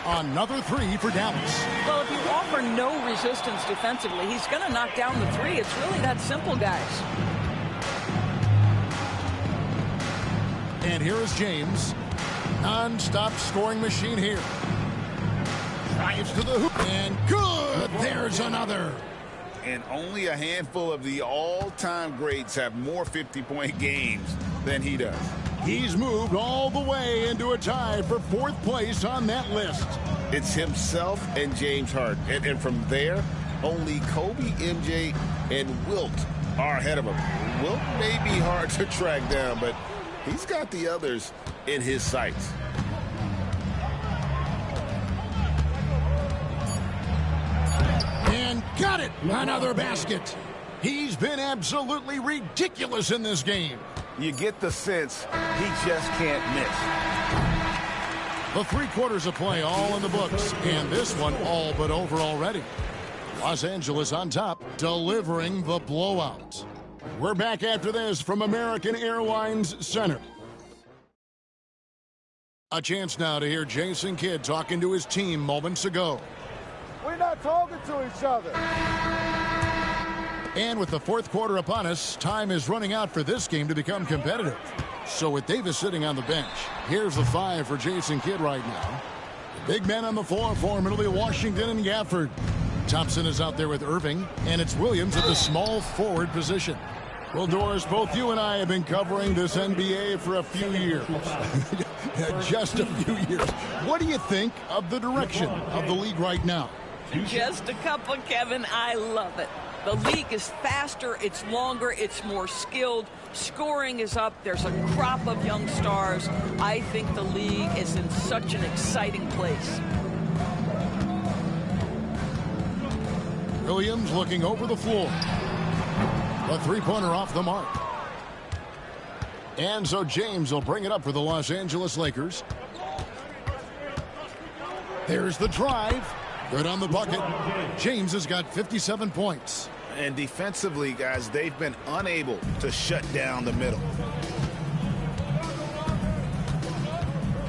Another 3 for Dallas. Well, if you offer no resistance defensively, he's going to knock down the 3. It's really that simple, guys. And here is James. Non-stop scoring machine here. Drives to the hoop. And good. There's another. And only a handful of the all-time greats have more 50-point games than he does. He's moved all the way into a tie for 4th place on that list. It's himself and James Harden. And from there, only Kobe, MJ, and Wilt are ahead of him. Will may be hard to track down, but he's got the others in his sights. And got it! Another basket. He's been absolutely ridiculous in this game. You get the sense he just can't miss. The 3 quarters of play all in the books, and this one all but over already. Los Angeles on top, delivering the blowout. We're back after this from American Airlines Center. A chance now to hear Jason Kidd talking to his team moments ago. We're not talking to each other. And with the 4th quarter upon us, time is running out for this game to become competitive. So with Davis sitting on the bench, here's the 5 for Jason Kidd right now. The big men on the floor for him, it'll be Washington and Gafford. Thompson is out there with Irving, and it's Williams at the small forward position. Well, Doris, both you and I have been covering this NBA for a few years. Just a few years. What do you think of the direction of the league right now? Just a couple, Kevin. I love it. The league is faster, it's longer, it's more skilled. Scoring is up. There's a crop of young stars. I think the league is in such an exciting place. Williams looking over the floor. A 3-pointer off the mark. And so James will bring it up for the Los Angeles Lakers. There's the drive. Good on the bucket. James has got 57 points. And defensively, guys, they've been unable to shut down the middle.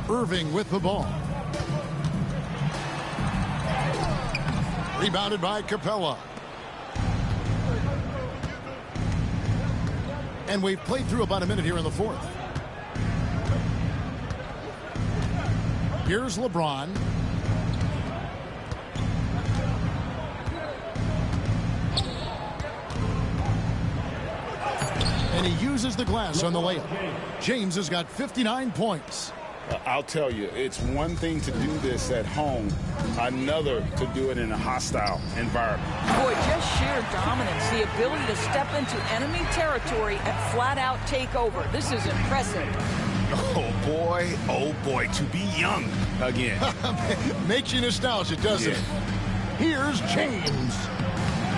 Irving with the ball. Rebounded by Capella. And we've played through about a minute here in the 4th. Here's LeBron. And he uses the glass on the layup. James has got 59 points. I'll tell you, it's one thing to do this at home, another to do it in a hostile environment. Boy, just sheer dominance, the ability to step into enemy territory and flat out take over. This is impressive. Oh boy, to be young again. Makes you nostalgic, doesn't it? Here's James.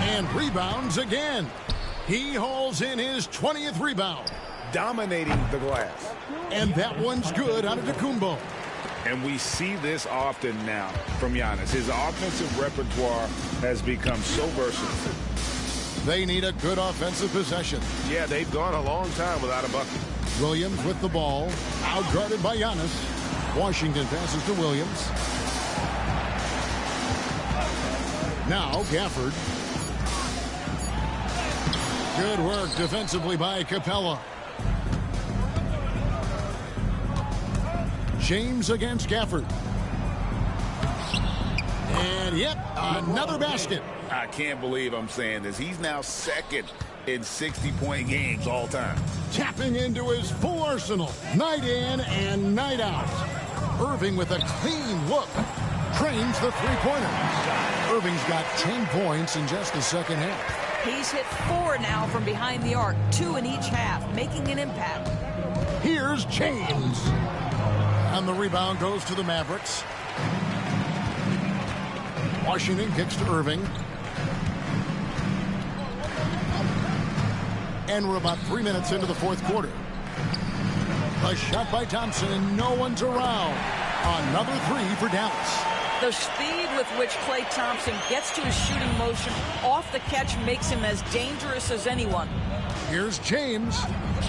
And rebounds again. He hauls in his 20th rebound. Dominating the glass. And that one's good out of Antetokounmpo. And we see this often now from Giannis. His offensive repertoire has become so versatile. They need a good offensive possession. Yeah, they've gone a long time without a bucket. Williams with the ball. Outguarded by Giannis. Washington passes to Williams. Now Gafford. Good work defensively by Capella. James against Gafford. And yep, another basket. I can't believe I'm saying this. He's now second in 60-point games all time. Tapping into his full arsenal, night in and night out. Irving with a clean look. Trains the 3-pointer. Irving's got 10 points in just the second half. He's hit 4 now from behind the arc, 2 in each half, making an impact. Here's James. And the rebound goes to the Mavericks. Washington kicks to Irving. And we're about 3 minutes into the 4th quarter. A shot by Thompson and no one's around. Another 3 for Dallas. The speed with which Klay Thompson gets to his shooting motion off the catch makes him as dangerous as anyone. Here's James,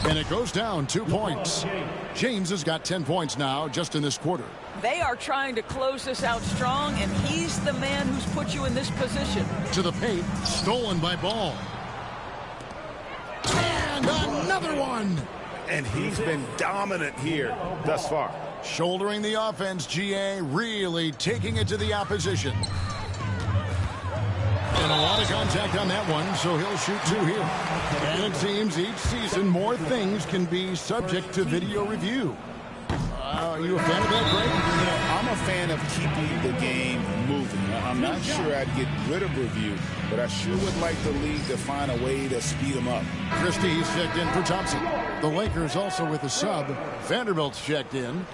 and it goes down 2 points. James has got 10 points now just in this quarter. They are trying to close this out strong, and he's the man who's put you in this position. To the paint, stolen by Ball. And another one. And he's been dominant here thus far. Shouldering the offense, GA really taking it to the opposition. And a lot of contact on that one, so he'll shoot 2 here. And it seems each season more things can be subject to video review. Are you a fan of that, Greg? I'm a fan of keeping the game moving. I'm not sure I'd get rid of review, but I sure would like the league to find a way to speed them up. Christie's checked in for Thompson. The Lakers also with a sub. Vanderbilt's checked in.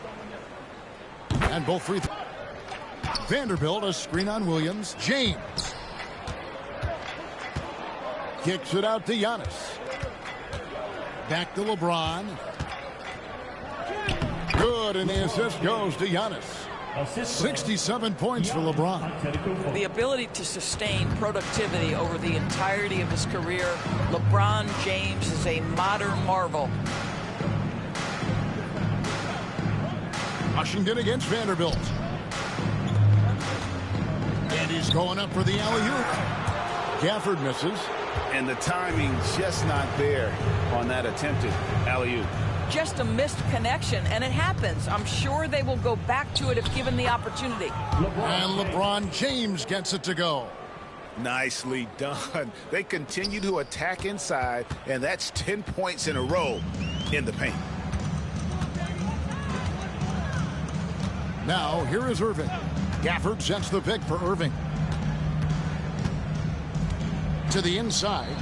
And both free throws. Vanderbilt, a screen on Williams. James kicks it out to Giannis. Back to LeBron. Good, and the assist goes to Giannis. 67 points for LeBron. The ability to sustain productivity over the entirety of his career. LeBron James is a modern marvel. Washington against Vanderbilt. And he's going up for the alley-oop. Gafford misses. And the timing just not there on that attempted alley-oop. Just a missed connection, and it happens. I'm sure they will go back to it if given the opportunity. And LeBron James gets it to go. Nicely done. They continue to attack inside, and that's 10 points in a row in the paint. Now, here is Irving. Gafford sets the pick for Irving. To the inside.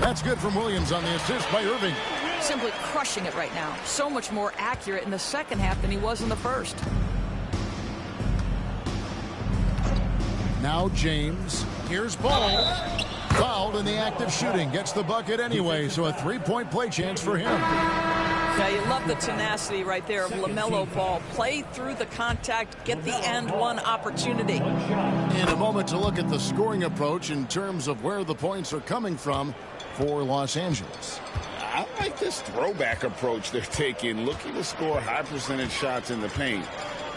That's good from Williams on the assist by Irving. Simply crushing it right now. So much more accurate in the second half than he was in the first. Now James. Here's Ball. Fouled in the act of shooting. Gets the bucket anyway, so a three-point play chance for him. Yeah, you love the tenacity right there of LaMelo Ball. Play through the contact, get the and one opportunity. In a moment to look at the scoring approach in terms of where the points are coming from for Los Angeles. I like this throwback approach they're taking, looking to score high percentage shots in the paint.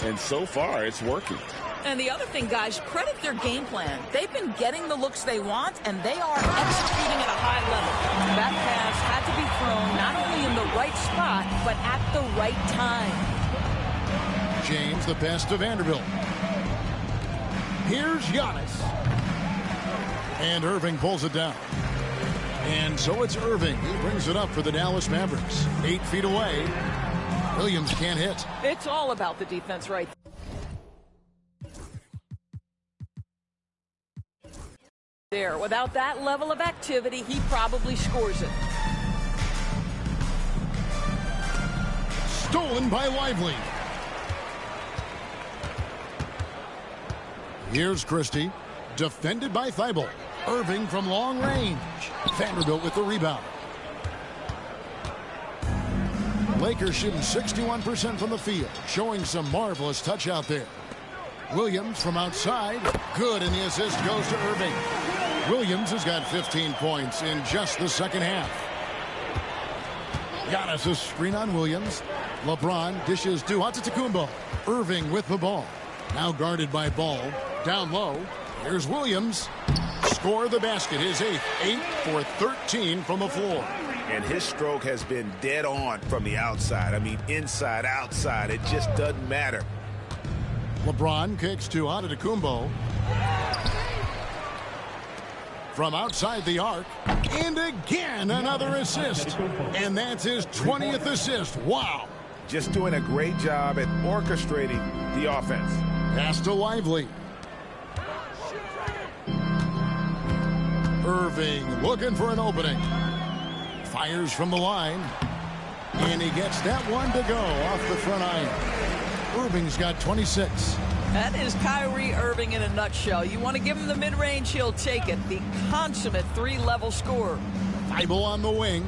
And so far, it's working. And the other thing, guys, credit their game plan. They've been getting the looks they want, and they are executing at a high level. That pass had to be thrown not only in the right spot, but at the right time. James, the pass to Vanderbilt. Here's Giannis. And Irving pulls it down. And so it's Irving. He brings it up for the Dallas Mavericks. 8 feet away. Williams can't hit. It's all about the defense right there. Without that level of activity, he probably scores it. Stolen by Lively. Here's Christie. Defended by Thibault. Irving from long range. Vanderbilt with the rebound. Lakers shooting 61% from the field, showing some marvelous touch out there. Williams from outside. Good, and the assist goes to Irving. Williams has got 15 points in just the second half. Giannis a screen on Williams. LeBron dishes to Antetokounmpo. Irving with the ball. Now guarded by Ball. Down low. Here's Williams. Score the basket. His eighth. 8 for 13 from the floor. And his stroke has been dead on from the outside. I mean, inside, outside. It just doesn't matter. LeBron kicks to Antetokounmpo. From outside the arc. And again, another assist. And that's his 20th assist. Wow. Just doing a great job at orchestrating the offense. Pass to Lively. Irving looking for an opening. Fires from the line. And he gets that one to go off the front iron. Irving's got 26. That is Kyrie Irving in a nutshell. You want to give him the mid-range, he'll take it. The consummate three-level scorer. Thibault on the wing.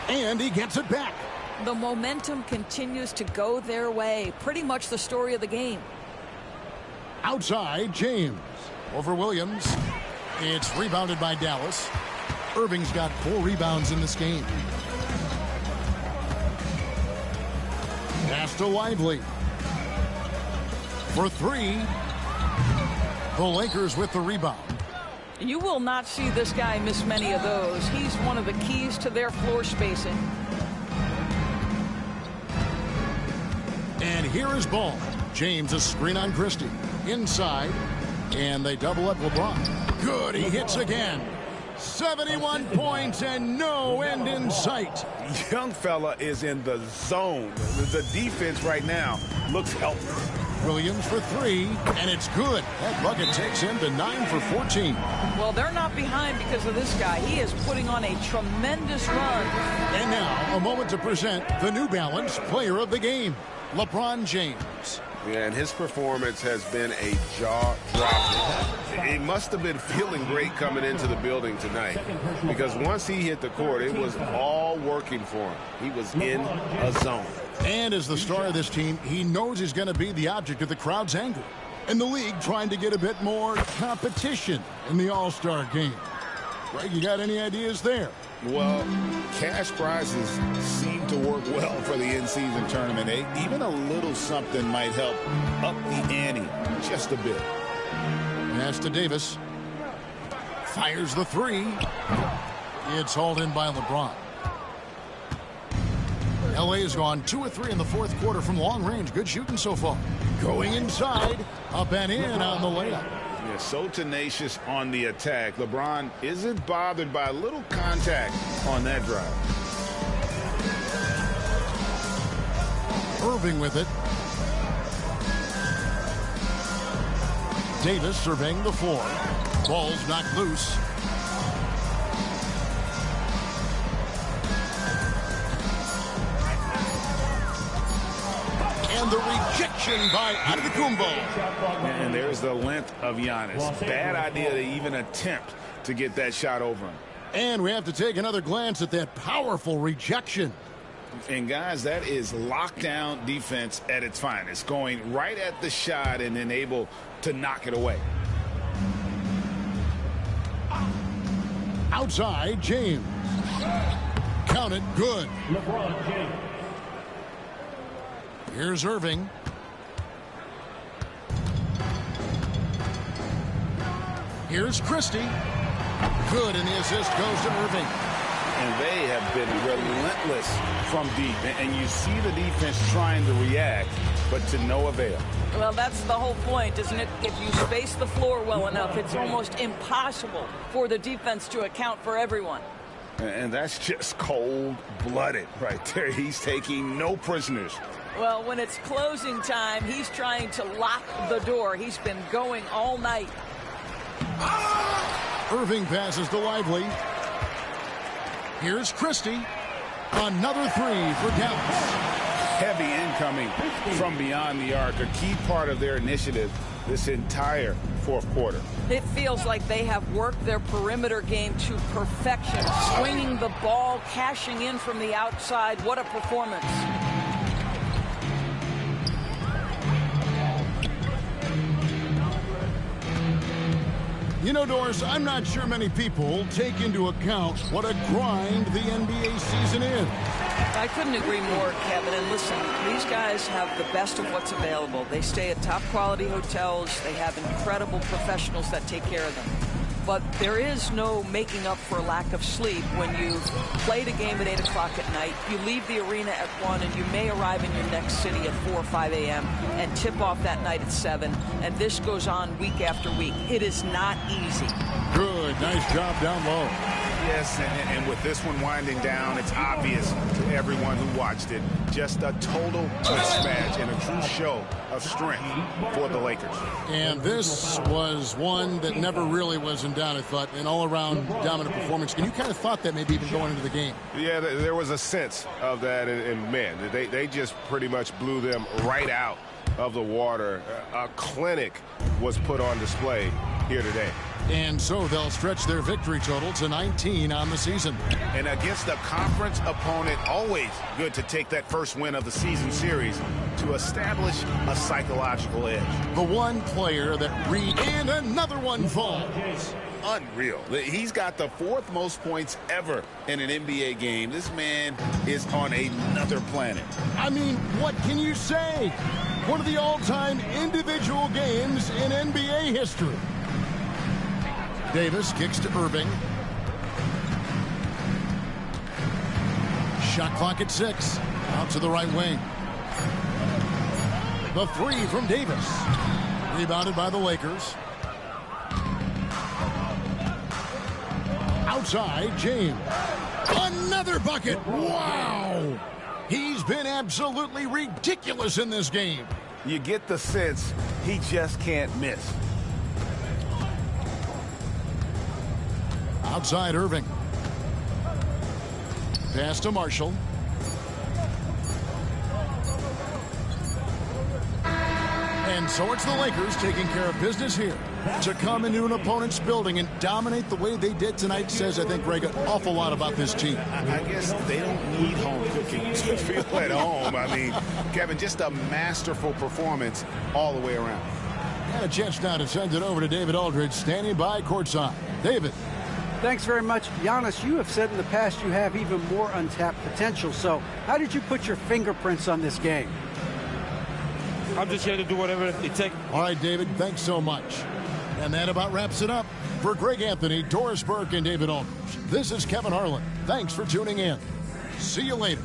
And he gets it back. The momentum continues to go their way. Pretty much the story of the game. Outside, James. Over Williams. It's rebounded by Dallas. Irving's got 4 rebounds in this game. Pass to Lively. For 3. The Lakers with the rebound. You will not see this guy miss many of those. He's one of the keys to their floor spacing. And here is Ball. James a screen on Christie. Inside. And they double up LeBron. Good, he hits again. 71 points and no end in sight. Young fella is in the zone. The defense right now looks helpless. Williams for 3, and it's good. That bucket takes him to 9 for 14. Well, they're not behind because of this guy. He is putting on a tremendous run. And now, a moment to present the New Balance Player of the Game, LeBron James. Yeah, and his performance has been a jaw-dropper. He must have been feeling great coming into the building tonight, because once he hit the court, it was all working for him. He was in a zone. And as the star of this team, he knows he's going to be the object of the crowd's anger. And the league trying to get a bit more competition in the All-Star game. Greg, you got any ideas there? Well, cash prizes seem to work well for the in-season tournament. Even a little something might help up the ante just a bit. Pass to Davis. Fires the 3. It's hauled in by LeBron. LA has gone 2 of 3 in the fourth quarter from long range. Good shooting so far. Going inside. Up and in on the layup. Yeah, so tenacious on the attack. LeBron isn't bothered by a little contact on that drive. Irving with it. Davis surveying the floor. Ball's knocked loose. And the rejection by Antetokounmpo. And there's the length of Giannis. Bad idea to even attempt to get that shot over him. And we have to take another glance at that powerful rejection. And guys, that is lockdown defense at its finest. Going right at the shot and then able to knock it away. Outside, James. Count it, good. LeBron James. Here's Irving. Here's Christie. Good, and the assist goes to Irving. And they have been relentless from deep. And you see the defense trying to react, but to no avail. Well, that's the whole point, isn't it? If you space the floor well enough, it's almost impossible for the defense to account for everyone. And that's just cold-blooded right there. He's taking no prisoners. Well, when it's closing time, he's trying to lock the door. He's been going all night. Irving passes to Lively. Here's Christie. Another 3 for Dallas. Heavy incoming from beyond the arc, a key part of their initiative this entire fourth quarter. It feels like they have worked their perimeter game to perfection. Swinging the ball, cashing in from the outside. What a performance. You know, Doris, I'm not sure many people take into account what a grind the NBA season is. I couldn't agree more, Kevin. And listen, these guys have the best of what's available. They stay at top quality hotels. They have incredible professionals that take care of them. But there is no making up for lack of sleep when you played a game at 8 o'clock at night, you leave the arena at 1, and you may arrive in your next city at 4 or 5 a.m. and tip off that night at 7. And this goes on week after week. It is not easy. Good. Nice job down low. Yes, and with this one winding down, it's obvious to everyone who watched it. Just a total mismatch and a true show of strength for the Lakers. And this was one that never really was in doubt, I thought, an all-around dominant performance. And you kind of thought that maybe even going into the game. Yeah, there was a sense of that, and man, they just pretty much blew them right out of the water. A clinic was put on display here today. And so they'll stretch their victory total to 19 on the season. And against a conference opponent, always good to take that first win of the season series to establish a psychological edge. The one player that and another one falls. Unreal. He's got the 4th most points ever in an NBA game. This man is on another planet. I mean, what can you say? One of the all-time individual games in NBA history. Davis kicks to Irving. Shot clock at 6. Out to the right wing. The 3 from Davis. Rebounded by the Lakers. Outside, James. Another bucket. Wow. He's been absolutely ridiculous in this game. You get the sense he just can't miss. Outside, Irving. Pass to Marshall. And so it's the Lakers taking care of business here. To come into an opponent's building and dominate the way they did tonight says, I think, Greg, an awful lot about this team. I guess they don't need home cooking to feel at home. I mean, Kevin, just a masterful performance all the way around. And a chance now to send it over to David Aldridge, standing by courtside. David. Thanks very much. Giannis, you have said in the past you have even more untapped potential. So how did you put your fingerprints on this game? I'm just here to do whatever it takes. All right, David, thanks so much. And that about wraps it up. For Greg Anthony, Doris Burke, and David Aldridge, this is Kevin Harlan. Thanks for tuning in. See you later.